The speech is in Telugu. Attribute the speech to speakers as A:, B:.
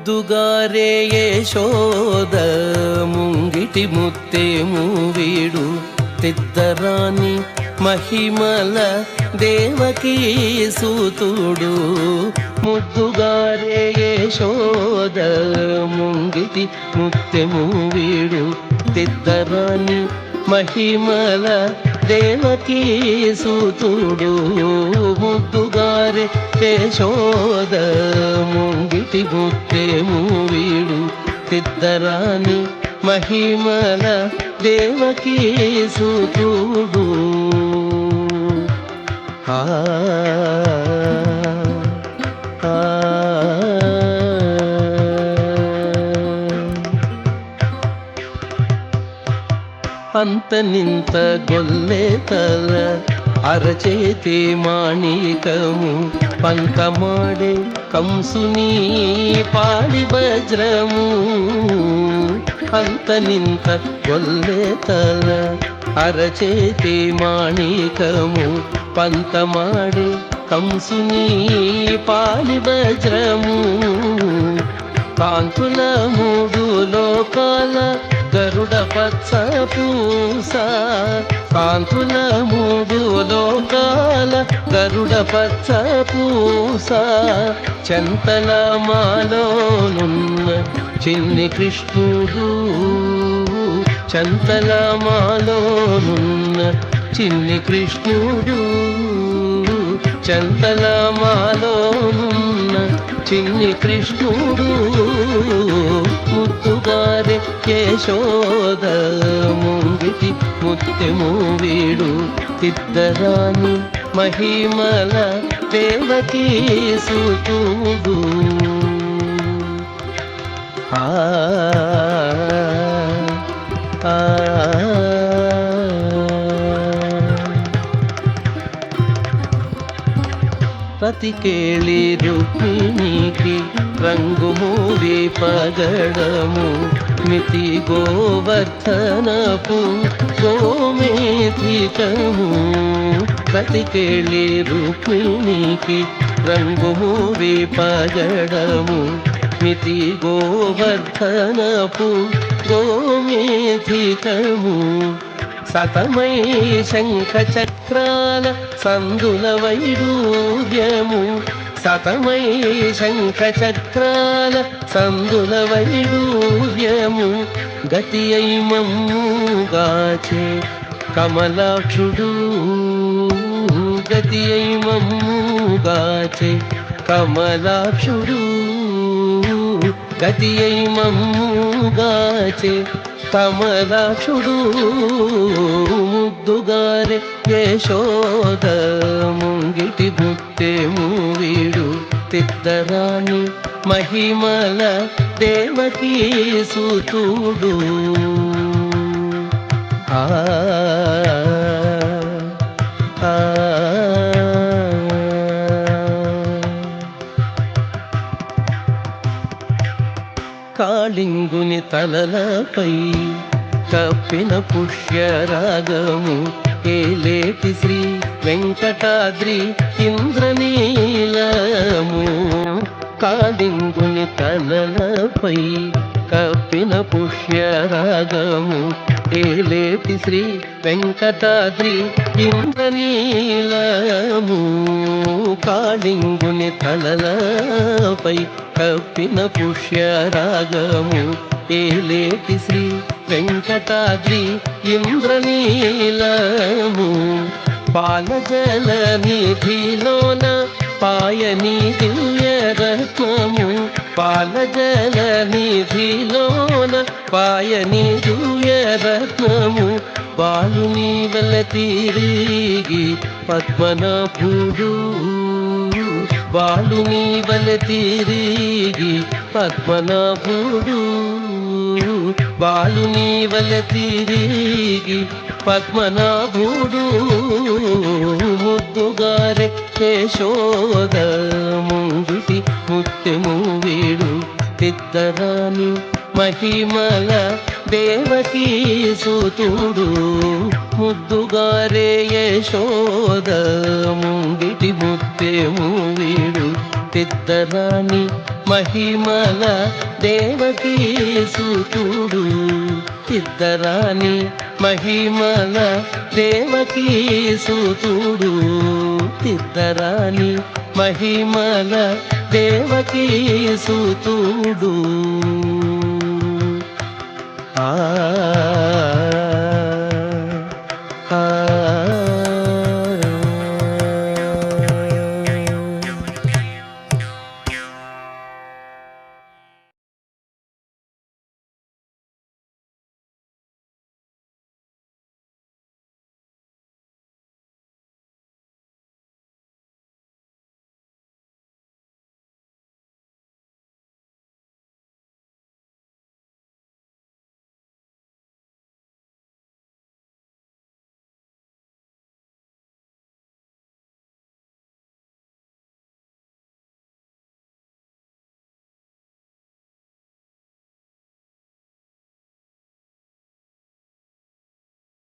A: ముద్దుగారే యశోద ముంగిటి ముత్తేము వీడు తిద్దరాని మహిమల దేవకీ సూతుడు. ముద్దుగారే యశోద ముంగిటి ముత్తెము వీడు తిద్దరాని మహిమల దేవకీ సూతుడు. ముద్దుగారే యశోద ముంగిటి ముత్తెము వీడు తిద్దరాని మహిమల దేవకీ సూతుడు. అంత నింత గొల్లె తల అరచేతి మాణికము పంకమాడే కంసుని పాడి వజ్రము. అంత నింత గొల్లె తల అరచేతి మాణికము పంతమాడే కంసుని పాడి వజ్రము. కాంతుల మూడు లోకాల గరుడ పచ్చ పూస. కాంతుల మూడు లోకాల గరుడ పచ్చ పూస. చెంతల మాలోనున్న చిన్ని కృష్ణుడు. చెంతల మాలోనున్న చిన్ని కృష్ణుడు. చెంతల మాలోనున్న చిన్ని కృష్ణుడు. ముద్దుగారే యశోద ముంగిటి ముత్తెము వీడు తిద్దరాని మహిమల దేవకీ సూతుడు. రతికేళి రుక్మిణికి రంగు మూడి పగడము మితి గోవర్ధనపు గోమేధికము. రతికేళి రుక్మిణికి రంగు మూడి పగడము మితి గోవర్ధనపు గోమేధికము. సతమై శంఖ చక్రాల సందుల వైడూర్యము. సతమై శంఖ చక్రాల సందుల వైడూర్యము. గతి అయి మమ్ముగాచే కమలాక్షుడు. గతి అయి మమ్ముగాచే కమలాక్షుడు. గతి అయి మమ్ముగాచే కమలాక్షుడు. ముద్దుగారే యశోద ముంగిటి ముత్తెము వీడు తిద్దరాని మహిమల దేవకీ సూతుడు. కాళింగుని తలలపై కప్పిన పుష్యరాగము ఏలేటి శ్రీ వెంకటాద్రి ఇంద్రనీలము. కాళింగుని తలలపై కప్పిన పుష్యరాగము ఏలేటి శ్రీ వెంకటాద్రి ఇంద్రనీలము. కాళింగుని తలలపై కప్పిన పుష్యరాగము ఏలేటి శ్రీ వెంకటాద్రి ఇంద్రనీలము. పాలజల నిధిలోన పాయని దివ్యరత్నము. పాలజల నిధిలోన పాయని దివ్యరత్నము. బాలుని వల తిరిగి పద్మనాభుడు. బాలుని వల తిరిగి పద్మనాభుడు. బాలుని వల తిరిగి పద్మనాభుడు. ముద్దుగారే యశోద ముంగిటి ముత్తెము వీడు తిద్దరాని మహిమల దేవకీ సూతుడు. ముద్దుగారే యశోద ముంగిటి ముత్తెము వీడు తిద్దరాని మహిమల దేవకీ సుతుడు తిద్దరాని మహిమల దేవకీ సుతుడు తిద్దరాని మహిమల దేవకీ సుతుడు